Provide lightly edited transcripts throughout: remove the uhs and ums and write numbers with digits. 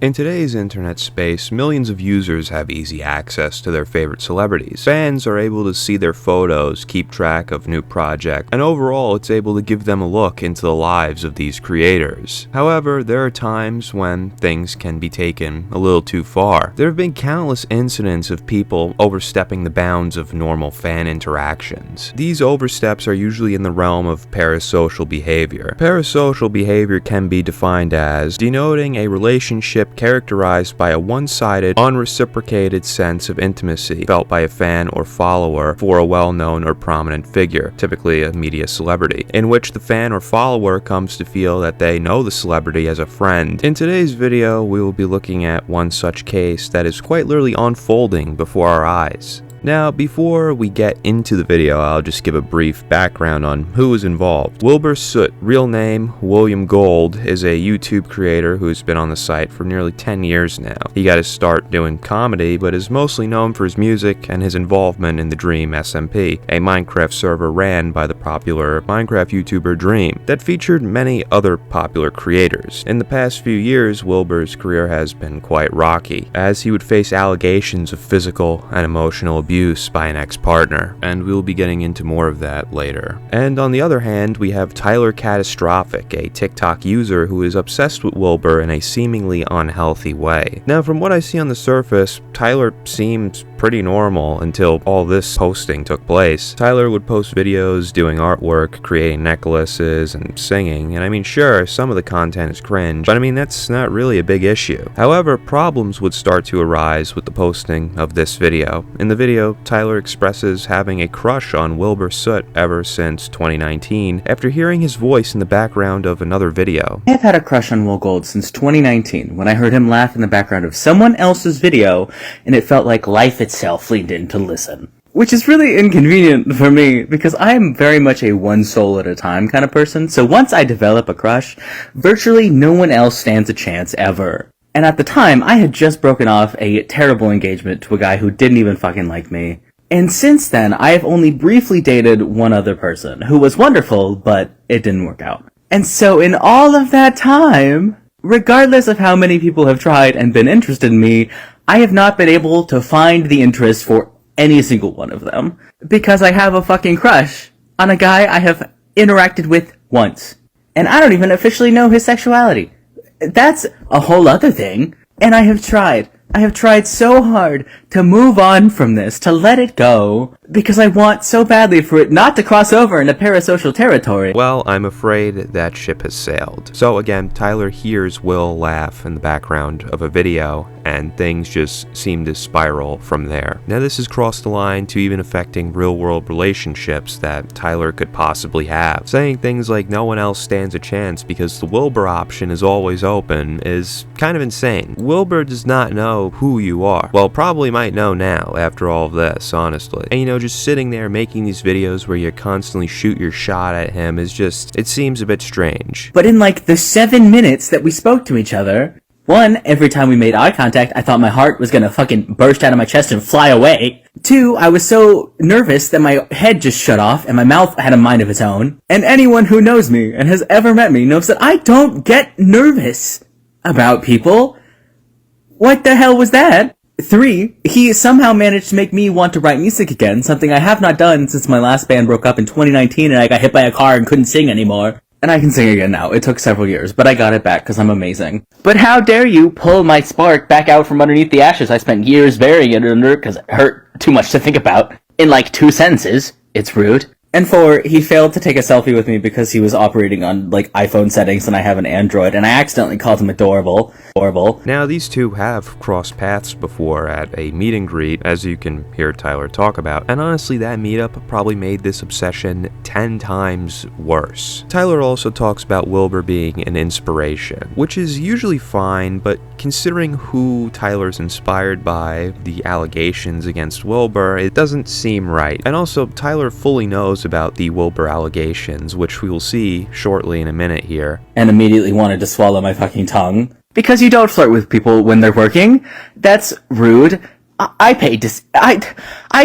In today's internet space, millions of users have easy access to their favorite celebrities. Fans are able to see their photos, keep track of new projects, and overall it's able to give them a look into the lives of these creators. However, there are times when things can be taken a little too far. There have been countless incidents of people overstepping the bounds of normal fan interactions. These oversteps are usually in the realm of parasocial behavior. Parasocial behavior can be defined as denoting a relationship characterized by a one-sided, unreciprocated sense of intimacy felt by a fan or follower for a well-known or prominent figure, typically a media celebrity, in which the fan or follower comes to feel that they know the celebrity as a friend. In today's video, we will be looking at one such case that is quite literally unfolding before our eyes. Now, before we get into the video, I'll just give a brief background on who is involved. Wilbur Soot, real name William Gold, is a YouTube creator who's been on the site for nearly 10 years now. He got his start doing comedy, but is mostly known for his music and his involvement in the Dream SMP, a Minecraft server ran by the popular Minecraft YouTuber Dream that featured many other popular creators. In the past few years, Wilbur's career has been quite rocky, as he would face allegations of physical and emotional abuse by an ex-partner, and we'll be getting into more of that later. And on the other hand, we have Tyler Catastrophe, a TikTok user who is obsessed with Wilbur in a seemingly unhealthy way. Now, from what I see on the surface, Tyler seems pretty normal until all this posting took place. Tyler would post videos doing artwork, creating necklaces, and singing, and I mean, sure, some of the content is cringe, but I mean, that's not really a big issue. However, problems would start to arise with the posting of this video. In the video, Tyler expresses having a crush on Wilbur Soot ever since 2019 after hearing his voice in the background of another video. I have had a crush on Will Gold since 2019 when I heard him laugh in the background of someone else's video and it felt like life itself leaned in to listen. Which is really inconvenient for me because I am very much a one soul at a time kind of person, so once I develop a crush, virtually no one else stands a chance ever. And at the time, I had just broken off a terrible engagement to a guy who didn't even fucking like me. And since then, I have only briefly dated one other person, who was wonderful, but it didn't work out. And so in all of that time, regardless of how many people have tried and been interested in me, I have not been able to find the interest for any single one of them. Because I have a fucking crush on a guy I have interacted with once. And I don't even officially know his sexuality. That's a whole other thing. And I have tried so hard to move on from this, to let it go, because I want so badly for it not to cross over into parasocial territory. Well, I'm afraid that ship has sailed. So again, Tyler hears Will laugh in the background of a video, and things just seem to spiral from there. Now this has crossed the line to even affecting real-world relationships that Tyler could possibly have. Saying things like no one else stands a chance because the Wilbur option is always open is kind of insane. Wilbur does not know who you are. Well, probably might know now after all of this, honestly. And you know, just sitting there making these videos where you constantly shoot your shot at him is just, it seems a bit strange. But in like the 7 minutes that we spoke to each other, one, every time we made eye contact, I thought my heart was gonna fucking burst out of my chest and fly away. Two, I was so nervous that my head just shut off and my mouth had a mind of its own. And anyone who knows me and has ever met me knows that I don't get nervous about people. What the hell was that? Three, he somehow managed to make me want to write music again, something I have not done since my last band broke up in 2019 and I got hit by a car and couldn't sing anymore. And I can sing again now. It took several years, but I got it back because I'm amazing. But how dare you pull my spark back out from underneath the ashes I spent years burying it under because it hurt too much to think about. In like 2 sentences. It's rude. And 4, he failed to take a selfie with me because he was operating on, like, iPhone settings and I have an Android, and I accidentally called him adorable. Now, these two have crossed paths before at a meet and greet, as you can hear Tyler talk about, and honestly, that meetup probably made this obsession 10 times worse. Tyler also talks about Wilbur being an inspiration, which is usually fine, but considering who Tyler's inspired by, the allegations against Wilbur, it doesn't seem right. And also, Tyler fully knows about the Wilbur allegations, which we will see shortly in a minute here. And immediately wanted to swallow my fucking tongue. Because you don't flirt with people when they're working. That's rude. I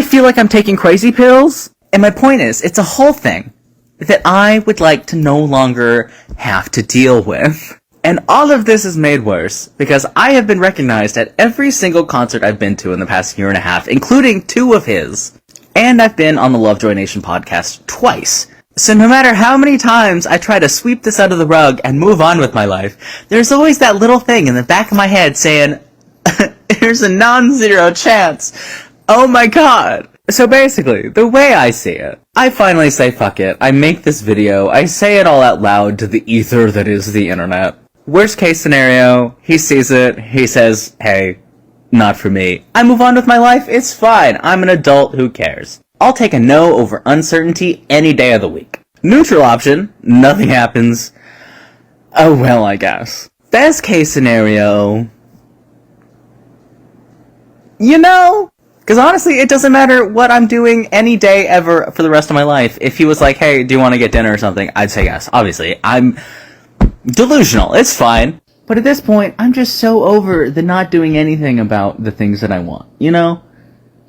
feel like I'm taking crazy pills. And my point is, it's a whole thing that I would like to no longer have to deal with. And all of this is made worse because I have been recognized at every single concert I've been to in the past year and a half, including 2 of his. And I've been on the Lovejoy Nation podcast twice. So no matter how many times I try to sweep this under the rug and move on with my life, there's always that little thing in the back of my head saying, there's a non-zero chance. Oh my god. So basically, the way I see it, I finally say fuck it, I make this video, I say it all out loud to the ether that is the internet. Worst case scenario, he sees it, he says, hey, not for me. I move on with my life, it's fine, I'm an adult, who cares? I'll take a no over uncertainty any day of the week. Neutral option, nothing happens. Oh well, I guess. Best case scenario, you know? Because honestly, it doesn't matter what I'm doing any day ever for the rest of my life. If he was like, hey, do you want to get dinner or something? I'd say yes. Obviously, I'm delusional. It's fine. But at this point, I'm just so over the not doing anything about the things that I want. You know?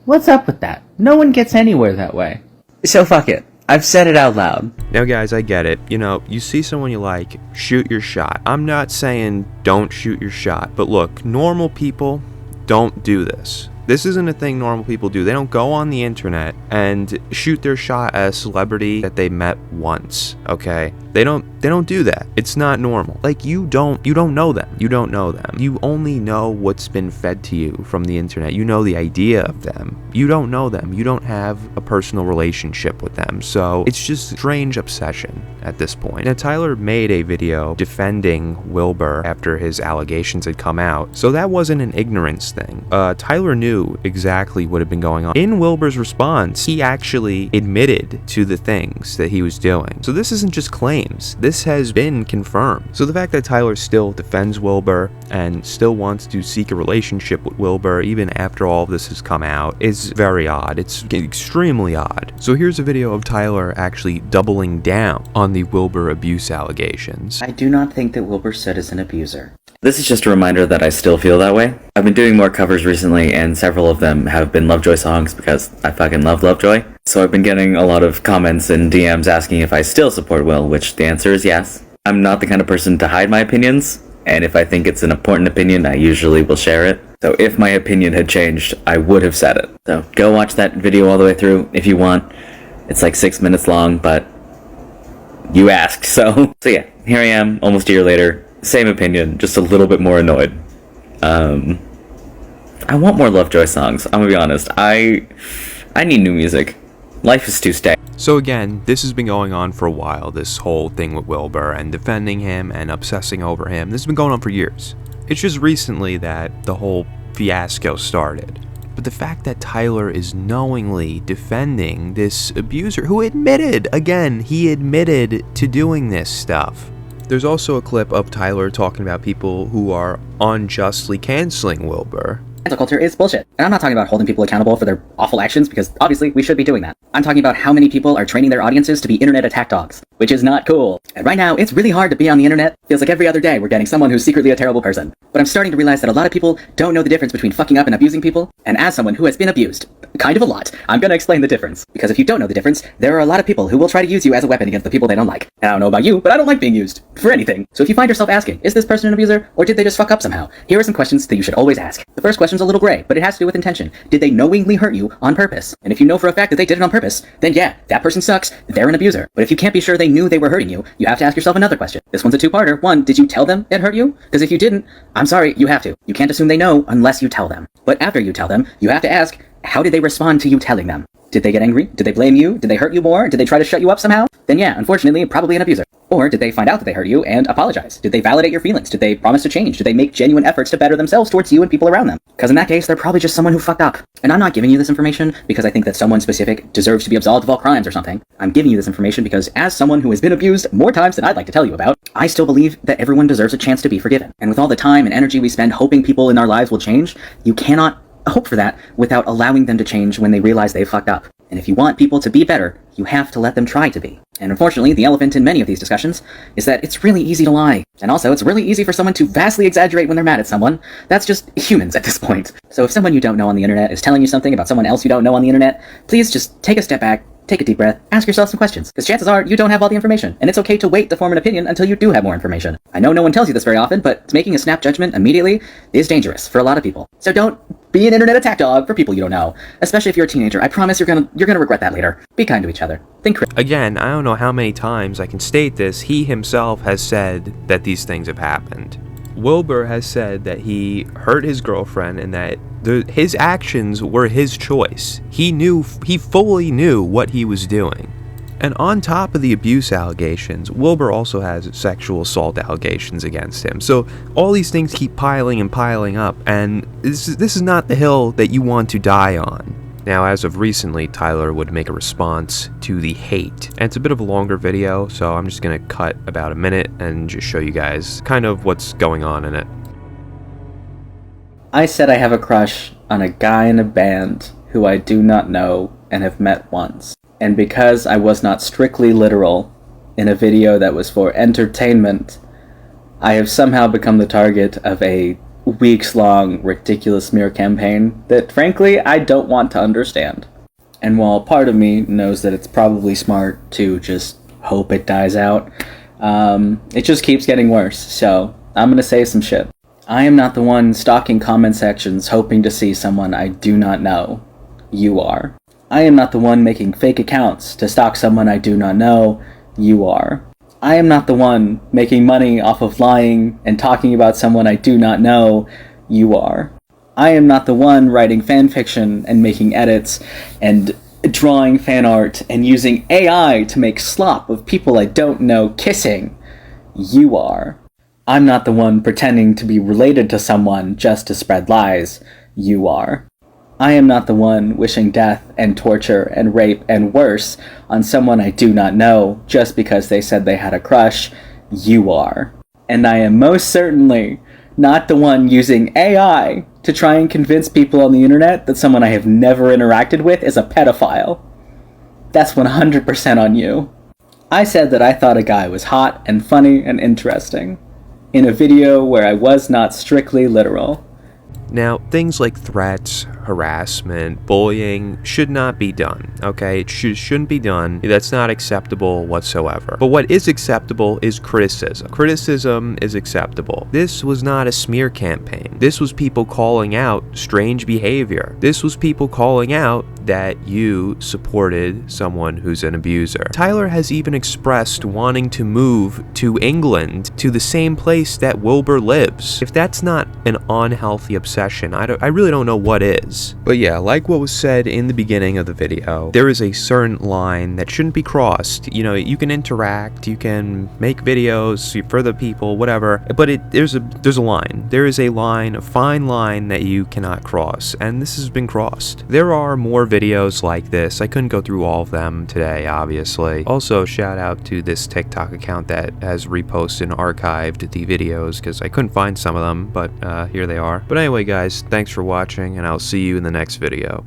What's up with that? No one gets anywhere that way. So fuck it. I've said it out loud. Now guys, I get it. You know, you see someone you like, shoot your shot. I'm not saying don't shoot your shot. But look, normal people don't do this. This isn't a thing normal people do. They don't go on the internet and shoot their shot at a celebrity that they met once, okay? They don't do that. It's not normal. Like, you don't know them. You don't know them. You only know what's been fed to you from the internet. You know the idea of them. You don't know them. You don't have a personal relationship with them. So it's just strange obsession at this point. Now, Tyler made a video defending Wilbur after his allegations had come out. So that wasn't an ignorance thing. Tyler knew exactly what had been going on. In Wilbur's response, he actually admitted to the things that he was doing. So this isn't just claims. This has been confirmed. So the fact that Tyler still defends Wilbur and still wants to seek a relationship with Wilbur even after all of this has come out is very odd. It's extremely odd. So here's a video of Tyler actually doubling down on the Wilbur abuse allegations. I do not think that Wilbur Soot is an abuser. This is just a reminder that I still feel that way. I've been doing more covers recently, and several of them have been Lovejoy songs because I fucking love Lovejoy. So I've been getting a lot of comments and DMs asking if I still support Will, which the answer is yes. I'm not the kind of person to hide my opinions, and if I think it's an important opinion, I usually will share it. So if my opinion had changed, I would have said it. So go watch that video all the way through if you want. It's like 6 minutes long, but you asked, so yeah, here I am, almost a year later. Same opinion, just a little bit more annoyed. I want more Lovejoy songs, I'm gonna be honest. I need new music. Life is too stale. So again, this has been going on for a while, this whole thing with Wilbur and defending him and obsessing over him. This has been going on for years. It's just recently that the whole fiasco started. But the fact that Tyler is knowingly defending this abuser who admitted, again, he admitted to doing this stuff. There's also a clip of Tyler talking about people who are unjustly canceling Wilbur. Cancel culture is bullshit. And I'm not talking about holding people accountable for their awful actions, because obviously we should be doing that. I'm talking about how many people are training their audiences to be internet attack dogs, which is not cool. And right now, it's really hard to be on the internet. Feels like every other day we're getting someone who's secretly a terrible person. But I'm starting to realize that a lot of people don't know the difference between fucking up and abusing people. And as someone who has been abused, kind of a lot, I'm gonna explain the difference. Because if you don't know the difference, there are a lot of people who will try to use you as a weapon against the people they don't like. And I don't know about you, but I don't like being used for anything. So if you find yourself asking, is this person an abuser, or did they just fuck up somehow? Here are some questions that you should always ask. The first question's a little gray, but it has to do with intention. Did they knowingly hurt you on purpose? And if you know for a fact that they did it on purpose, then yeah, that person sucks, they're an abuser. But if you can't be sure they knew they were hurting you, you have to ask yourself another question. This one's a two-parter. One, did you tell them it hurt you? Because if you didn't, I'm sorry, you have to. You can't assume they know unless you tell them. But after you tell them, you have to ask, how did they respond to you telling them? Did they get angry? Did they blame you? Did they hurt you more? Did they try to shut you up somehow? Then yeah, unfortunately, probably an abuser. Or did they find out that they hurt you and apologize? Did they validate your feelings? Did they promise to change? Did they make genuine efforts to better themselves towards you and people around them? Because in that case, they're probably just someone who fucked up. And I'm not giving you this information because I think that someone specific deserves to be absolved of all crimes or something. I'm giving you this information because as someone who has been abused more times than I'd like to tell you about, I still believe that everyone deserves a chance to be forgiven. And with all the time and energy we spend hoping people in our lives will change, you cannot hope for that without allowing them to change when they realize they've fucked up. And if you want people to be better, you have to let them try to be. And unfortunately, the elephant in many of these discussions is that it's really easy to lie. And also, it's really easy for someone to vastly exaggerate when they're mad at someone. That's just humans at this point. So if someone you don't know on the internet is telling you something about someone else you don't know on the internet, please just take a step back, take a deep breath, ask yourself some questions, because chances are you don't have all the information, and it's okay to wait to form an opinion until you do have more information. I know no one tells you this very often, but making a snap judgment immediately is dangerous for a lot of people. So don't be an internet attack dog for people you don't know, especially if you're a teenager. I promise you're gonna regret that later. Be kind to each other. Think critically. Again, I don't know how many times I can state this. He himself has said that these things have happened. Wilbur has said that he hurt his girlfriend and that his actions were his choice. He fully knew what he was doing. And on top of the abuse allegations, Wilbur also has sexual assault allegations against him. So all these things keep piling and piling up, and this is not the hill that you want to die on. Now, as of recently, Tyler would make a response to the hate. And it's a bit of a longer video, so I'm just gonna cut about a minute and just show you guys kind of what's going on in it. I said I have a crush on a guy in a band who I do not know and have met once. And because I was not strictly literal in a video that was for entertainment, I have somehow become the target of a weeks-long ridiculous smear campaign that, frankly, I don't want to understand. And while part of me knows that it's probably smart to just hope it dies out, it just keeps getting worse, so I'm gonna say some shit. I am not the one stalking comment sections hoping to see someone I do not know. You are. I am not the one making fake accounts to stalk someone I do not know. You are. I am not the one making money off of lying and talking about someone I do not know. You are. I am not the one writing fan fiction and making edits and drawing fan art and using AI to make slop of people I don't know kissing. You are. I'm not the one pretending to be related to someone just to spread lies. You are. I am not the one wishing death and torture and rape and worse on someone I do not know just because they said they had a crush. You are. And I am most certainly not the one using AI to try and convince people on the internet that someone I have never interacted with is a pedophile. That's 100% on you. I said that I thought a guy was hot and funny and interesting in a video where I was not strictly literal. Now, things like threats, harassment, bullying should not be done, okay? It shouldn't be done. That's not acceptable whatsoever. But what is acceptable is criticism. Criticism is acceptable. This was not a smear campaign. This was people calling out strange behavior. This was people calling out that you supported someone who's an abuser. Tyler has even expressed wanting to move to England, to the same place that Wilbur lives. If that's not an unhealthy obsession, I really don't know what is. But yeah, like what was said in the beginning of the video, there is a certain line that shouldn't be crossed. You know, you can interact, you can make videos for the people, whatever, but there's a line. There is a line, a fine line that you cannot cross, and this has been crossed. There are more videos like this. I couldn't go through all of them today, obviously. Also, shout out to this TikTok account that has reposted and archived the videos, because I couldn't find some of them, but here they are. But anyway, guys, thanks for watching, and I'll see you in the next video.